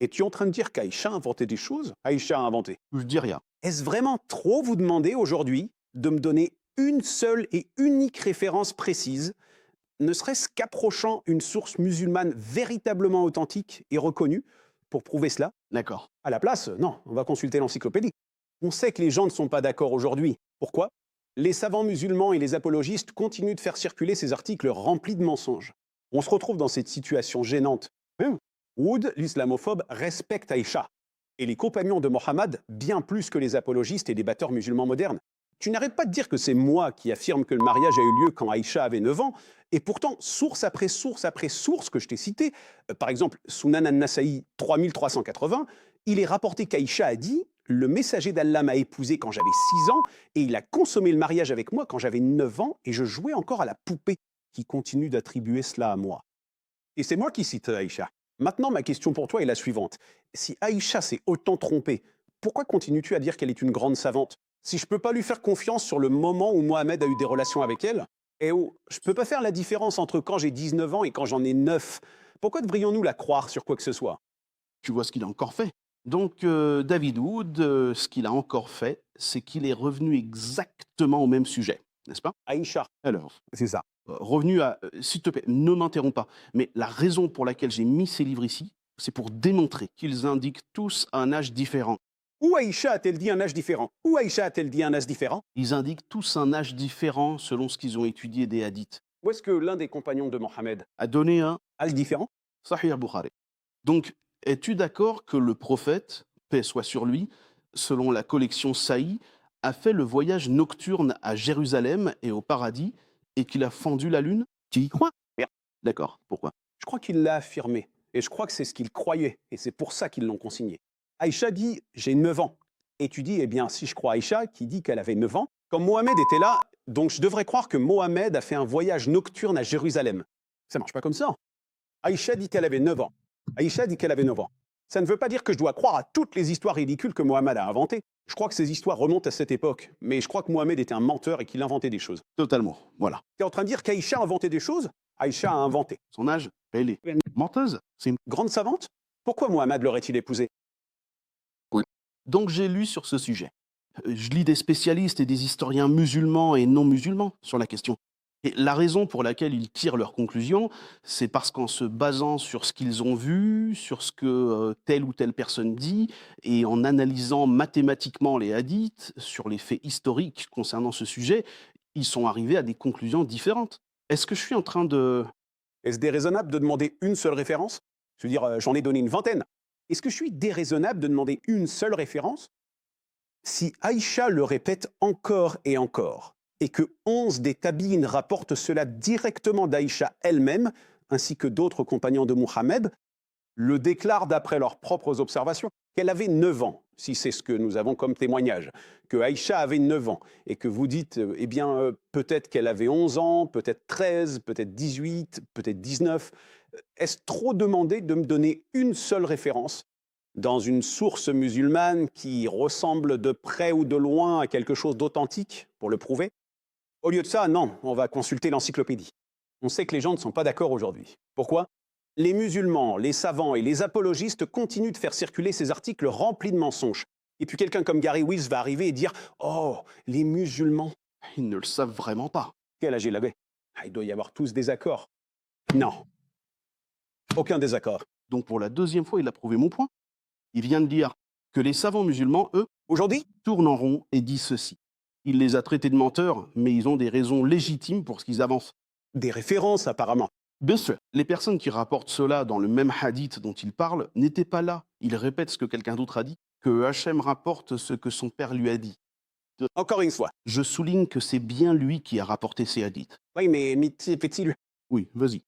Es-tu en train de dire qu'Aïcha a inventé des choses? Aïcha a inventé. Je dis rien. Est-ce vraiment trop vous demander aujourd'hui de me donner une seule et unique référence précise, ne serait-ce qu'approchant une source musulmane véritablement authentique et reconnue pour prouver cela? D'accord. À la place, non, on va consulter l'encyclopédie. On sait que les gens ne sont pas d'accord aujourd'hui. Pourquoi? Les savants musulmans et les apologistes continuent de faire circuler ces articles remplis de mensonges. On se retrouve dans cette situation gênante. Wood, l'islamophobe, respecte Aïcha et les compagnons de Mohammed bien plus que les apologistes et débatteurs musulmans modernes. Tu n'arrêtes pas de dire que c'est moi qui affirme que le mariage a eu lieu quand Aïcha avait 9 ans, et pourtant, source après source que je t'ai citée, par exemple, Sunan al-Nasa'i 3380, il est rapporté qu'Aïcha a dit: le messager d'Allah m'a épousé quand j'avais 6 ans, et il a consommé le mariage avec moi quand j'avais 9 ans, et je jouais encore à la poupée, qui continue d'attribuer cela à moi. Et c'est moi qui cite Aïcha. Maintenant, ma question pour toi est la suivante. Si Aïcha s'est autant trompée, pourquoi continues-tu à dire qu'elle est une grande savante? Si je ne peux pas lui faire confiance sur le moment où Mohamed a eu des relations avec elle, et où je ne peux pas faire la différence entre quand j'ai 19 ans et quand j'en ai 9, pourquoi devrions-nous la croire sur quoi que ce soit? Tu vois ce qu'il a encore fait. Donc, David Wood, ce qu'il a encore fait, c'est qu'il est revenu exactement au même sujet, n'est-ce pas? Aïcha, Alors, c'est ça. revenu à, s'il te plaît, ne m'interromps pas, mais la raison pour laquelle j'ai mis ces livres ici, c'est pour démontrer qu'ils indiquent tous un âge différent. Où Aïcha a-t-elle dit un âge différent? Où Aïcha a-t-elle dit un âge différent? Ils indiquent tous un âge différent selon ce qu'ils ont étudié des hadiths. Où est-ce que l'un des compagnons de Mohammed A donné un a âge différent? Sahih al-Bukhari. Donc, es-tu d'accord que le prophète, paix soit sur lui, selon la collection Saï, a fait le voyage nocturne à Jérusalem et au paradis et qu'il a fendu la lune? Tu y crois? Bien. D'accord. Pourquoi? Je crois qu'il l'a affirmé. Et je crois que c'est ce qu'il croyait. Et c'est pour ça qu'ils l'ont consigné. Aïcha dit: j'ai 9 ans. Et tu dis: eh bien, si je crois Aïcha, qui dit qu'elle avait 9 ans, quand Mohamed était là, donc je devrais croire que Mohamed a fait un voyage nocturne à Jérusalem. Ça marche pas comme ça. Aïcha dit qu'elle avait 9 ans. Aïcha dit qu'elle avait 9 ans. Ça ne veut pas dire que je dois croire à toutes les histoires ridicules que Mohamed a inventées. Je crois que ces histoires remontent à cette époque. Mais je crois que Mohamed était un menteur et qu'il inventait des choses. Totalement. Voilà. Tu es en train de dire qu'Aïcha a inventé des choses? Aïcha a inventé. Son âge, elle est menteuse. C'est une... Grande savante? Pourquoi Mohamed l'aurait-il épousée? Donc j'ai lu sur ce sujet. Je lis des spécialistes et des historiens musulmans et non musulmans sur la question. Et la raison pour laquelle ils tirent leurs conclusions, c'est parce qu'en se basant sur ce qu'ils ont vu, sur ce que telle ou telle personne dit, et en analysant mathématiquement les hadiths, sur les faits historiques concernant ce sujet, ils sont arrivés à des conclusions différentes. Est-ce que je suis en train de... Est-ce déraisonnable de demander une seule référence? Je veux dire, j'en ai donné une vingtaine. Est-ce que je suis déraisonnable de demander une seule référence? Si Aïcha le répète encore et encore, et que 11 des tabines rapportent cela directement d'Aïcha elle-même, ainsi que d'autres compagnons de Mohammed, le déclarent d'après leurs propres observations, qu'elle avait 9 ans, si c'est ce que nous avons comme témoignage, que Aïcha avait 9 ans, et que vous dites, eh bien, peut-être qu'elle avait 11 ans, peut-être 13, peut-être 18, peut-être 19. Est-ce trop demandé de me donner une seule référence dans une source musulmane qui ressemble de près ou de loin à quelque chose d'authentique pour le prouver? Au lieu de ça, non, on va consulter l'encyclopédie. On sait que les gens ne sont pas d'accord aujourd'hui. Pourquoi? Les musulmans, les savants et les apologistes continuent de faire circuler ces articles remplis de mensonges. Et puis quelqu'un comme Gary Weiss va arriver et dire: oh, les musulmans. Ils ne le savent vraiment pas. Quel âge il avait? Il doit y avoir tous des accords. Non, aucun désaccord. Donc pour la deuxième fois, il a prouvé mon point. Il vient de dire que les savants musulmans, eux, Aujourd'hui, tournent en rond et disent ceci. Il les a traités de menteurs, mais ils ont des raisons légitimes pour ce qu'ils avancent. des références apparemment. Bien sûr, les personnes qui rapportent cela dans le même hadith dont ils parlent n'étaient pas là. Ils répètent ce que quelqu'un d'autre a dit, que Hachem rapporte ce que son père lui a dit. Encore une fois. Je souligne que c'est bien lui qui a rapporté ces hadiths. Oui, mais fait-il? Oui, vas-y.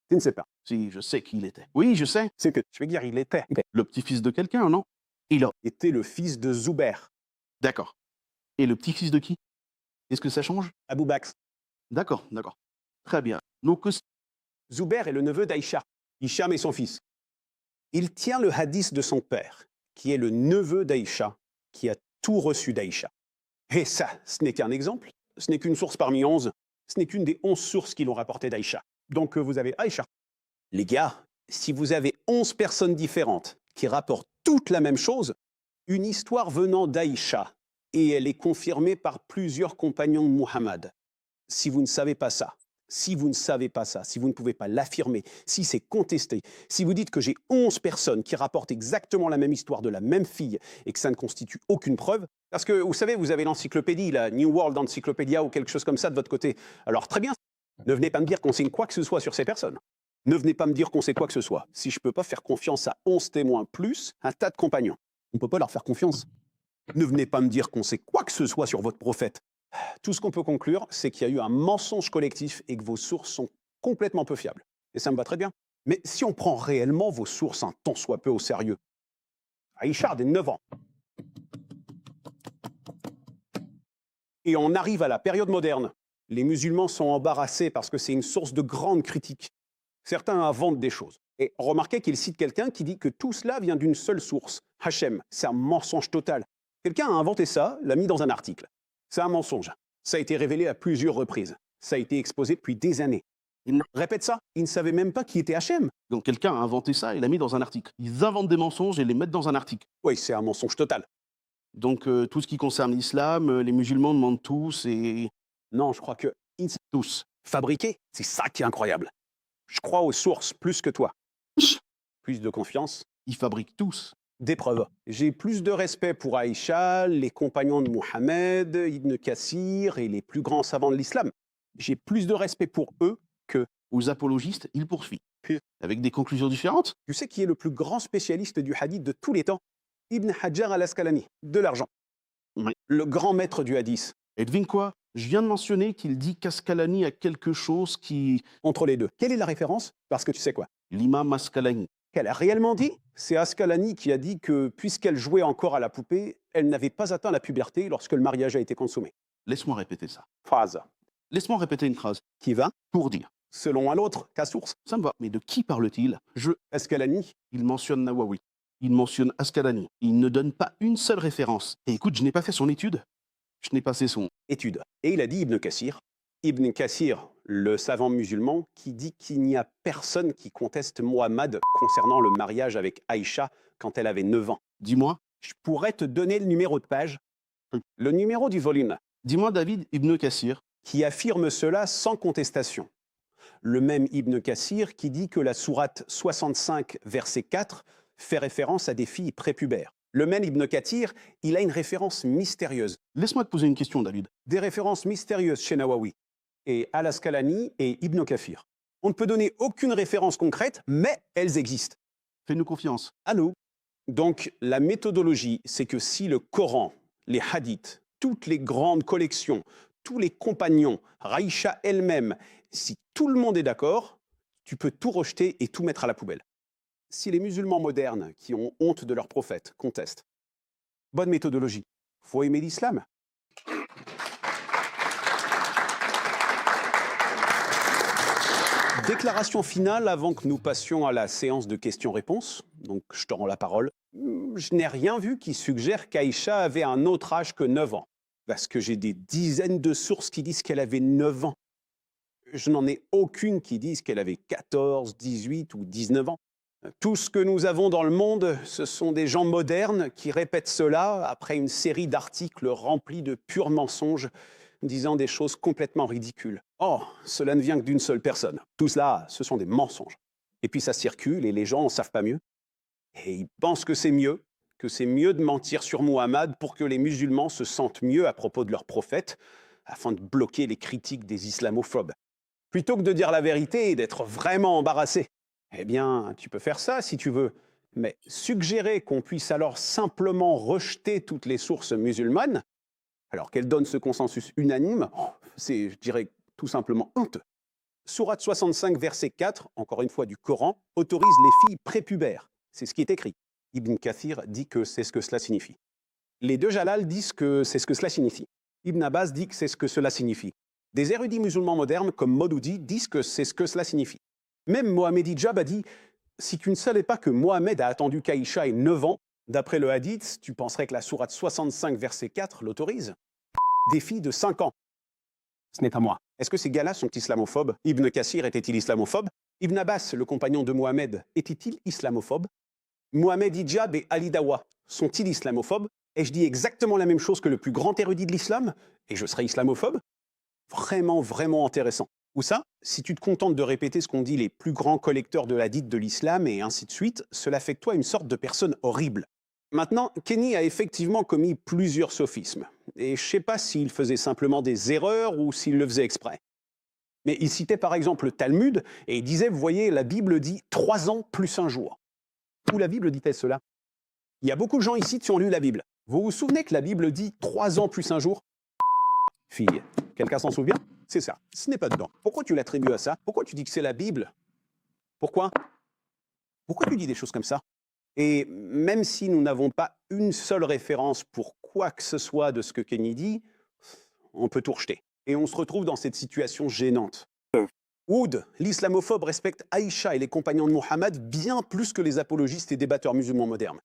Tu ne sais pas. Si, je sais qui il était. Oui, je sais. C'est que je veux dire, il Le petit-fils de quelqu'un, non? Il a. était le fils de Zubair, D'accord. Et le petit-fils de qui? Est-ce que ça change? Abu Bakr. D'accord, d'accord. Très bien. Donc, Zubair est le neveu d'Aïcha. Hicham est son fils. Il tient le hadith de son père, qui est le neveu d'Aïcha, qui a tout reçu d'Aïcha. Et ça, ce n'est qu'un exemple, ce n'est qu'une source parmi 11, ce n'est qu'une des 11 sources qui l'ont rapporté d'Aïcha. Donc vous avez Aïcha. Les gars, si vous avez 11 personnes différentes qui rapportent toute la même chose, une histoire venant d'Aïcha, et elle est confirmée par plusieurs compagnons de Muhammad. Si vous ne savez pas ça, si vous ne pouvez pas l'affirmer, si c'est contesté, si vous dites que j'ai 11 personnes qui rapportent exactement la même histoire de la même fille et que ça ne constitue aucune preuve, parce que vous savez, vous avez l'encyclopédie, la New World Encyclopedia ou quelque chose comme ça de votre côté. Alors très bien, ne venez pas me dire qu'on sait quoi que ce soit sur ces personnes. Ne venez pas me dire qu'on sait quoi que ce soit. Si je ne peux pas faire confiance à 11 témoins plus un tas de compagnons, on ne peut pas leur faire confiance. Ne venez pas me dire qu'on sait quoi que ce soit sur votre prophète. Tout ce qu'on peut conclure, c'est qu'il y a eu un mensonge collectif et que vos sources sont complètement peu fiables. Et ça me va très bien. Mais si on prend réellement vos sources un tant soit peu au sérieux, Aïcha a des 9 ans. Et on arrive à la période moderne. Les musulmans sont embarrassés parce que c'est une source de grande critique. Certains inventent des choses. Et remarquez qu'il cite quelqu'un qui dit que tout cela vient d'une seule source, Hachem. C'est un mensonge total. Quelqu'un a inventé ça, l'a mis dans un article. C'est un mensonge. Ça a été révélé à plusieurs reprises. Ça a été exposé depuis des années. Répète ça, ils ne savaient même pas qui était Hachem. Donc quelqu'un a inventé ça et l'a mis dans un article. Ils inventent des mensonges et les mettent dans un article. Oui, c'est un mensonge total. Donc tout ce qui concerne l'islam, les musulmans demandent tous et... Non, je crois que Tous. fabriquer, c'est ça qui est incroyable. Je crois aux sources plus que toi. Plus de confiance, Ils fabriquent tous. des preuves. J'ai plus de respect pour Aïcha, les compagnons de Mohammed, Ibn Kassir et les plus grands savants de l'islam. J'ai plus de respect pour eux que... Aux apologistes, ils poursuivent. Puis- Avec des conclusions différentes. Tu sais qui est le plus grand spécialiste du hadith de tous les temps? Ibn Hajar al-Asqalani, de l'argent. Oui. Le grand maître du hadith. Et devine quoi? Je viens de mentionner qu'il dit qu'Ascalani a quelque chose qui... Entre les deux. Quelle est la référence? Parce que tu sais quoi? L'imam Ascalani. Qu'elle a réellement dit, c'est Ascalani qui a dit que, puisqu'elle jouait encore à la poupée, elle n'avait pas atteint la puberté lorsque le mariage a été consommé. Laisse-moi répéter ça. Phrase Laisse-moi répéter une phrase. qui va, Pour dire. selon un l'autre, qu'à source. Ça me va. Mais de qui parle-t-il? Ascalani, Il mentionne Nawawi. Il mentionne Ascalani. Il ne donne pas une seule référence. Et écoute, je n'ai pas fait son étude. Je n'ai pas fait son... étude. Et il a dit Ibn Kassir. Ibn Kassir, le savant musulman, qui dit qu'il n'y a personne qui conteste Mohammed concernant le mariage avec Aïcha quand elle avait 9 ans. Dis-moi. Je pourrais te donner le numéro de page, le numéro du volume, Dis-moi David Ibn Kassir. qui affirme cela sans contestation. Le même Ibn Kassir qui dit que la sourate 65, verset 4, fait référence à des filles prépubères. Le même Ibn Kathir, il a une référence mystérieuse. Laisse-moi te poser une question, David. Des références mystérieuses chez Nawawi et Al-Asqalani et Ibn Kathir. On ne peut donner aucune référence concrète, mais elles existent. Fais-nous confiance. À nous. Donc, la méthodologie, c'est que si le Coran, les hadiths, toutes les grandes collections, tous les compagnons, Raïcha elle-même, si tout le monde est d'accord, tu peux tout rejeter et tout mettre à la poubelle. Si les musulmans modernes, qui ont honte de leur prophète, contestent, bonne méthodologie. Faut aimer l'islam. Déclaration finale avant que nous passions à la séance de questions-réponses. Donc, je te rends la parole. Je n'ai rien vu qui suggère qu'Aïcha avait un autre âge que 9 ans. Parce que j'ai des dizaines de sources qui disent qu'elle avait 9 ans. Je n'en ai aucune qui dise qu'elle avait 14, 18 ou 19 ans. Tout ce que nous avons dans le monde, ce sont des gens modernes qui répètent cela après une série d'articles remplis de purs mensonges, disant des choses complètement ridicules. Oh, cela ne vient que d'une seule personne. Tout cela, ce sont des mensonges. Et puis ça circule et les gens n'en savent pas mieux. Et ils pensent que c'est mieux de mentir sur Muhammad pour que les musulmans se sentent mieux à propos de leur prophète, afin de bloquer les critiques des islamophobes. Plutôt que de dire la vérité et d'être vraiment embarrassé. Eh bien, tu peux faire ça si tu veux, mais suggérer qu'on puisse alors simplement rejeter toutes les sources musulmanes, alors qu'elles donnent ce consensus unanime, c'est, je dirais, tout simplement honteux. Sourate 65, verset 4, encore une fois du Coran, autorise les filles prépubères. C'est ce qui est écrit. Ibn Kathir dit que c'est ce que cela signifie. Les deux Jalal disent que c'est ce que cela signifie. Ibn Abbas dit que c'est ce que cela signifie. Des érudits musulmans modernes comme Maudoudi disent que c'est ce que cela signifie. Même Mohamed Hijab a dit « Si tu ne savais pas que Mohamed a attendu qu'Aïcha ait 9 ans, d'après le hadith, tu penserais que la sourate 65, verset 4 l'autorise. Des filles de 5 ans. Ce n'est pas moi. Est-ce que ces gars-là sont islamophobes? Ibn Kassir était-il islamophobe? Ibn Abbas, le compagnon de Mohamed, était-il islamophobe? Mohamed Hijab et Ali Dawa sont-ils islamophobes? Et je dis exactement la même chose que le plus grand érudit de l'islam, et je serai islamophobe? Vraiment, vraiment intéressant. Ou ça, si tu te contentes de répéter ce qu'ont dit les plus grands collecteurs de la dite de l'islam et ainsi de suite, cela fait de toi une sorte de personne horrible. Maintenant, Kenny a effectivement commis plusieurs sophismes. Et je ne sais pas s'il faisait simplement des erreurs ou s'il le faisait exprès. Mais il citait par exemple le Talmud et il disait, vous voyez, la Bible dit 3 ans plus un jour. Où la Bible dit-elle cela? Il y a beaucoup de gens ici qui ont lu la Bible. Vous vous souvenez que la Bible dit 3 ans plus un jour? Fille, quelqu'un s'en souvient? C'est ça, ce n'est pas dedans. Pourquoi tu l'attribues à ça? Pourquoi tu dis que c'est la Bible? Pourquoi? Pourquoi tu dis des choses comme ça? Et même si nous n'avons pas une seule référence pour quoi que ce soit de ce que Kenny dit, on peut tout rejeter. Et on se retrouve dans cette situation gênante. Oud, l'islamophobe, respecte Aïcha et les compagnons de Mohammed bien plus que les apologistes et débatteurs musulmans modernes.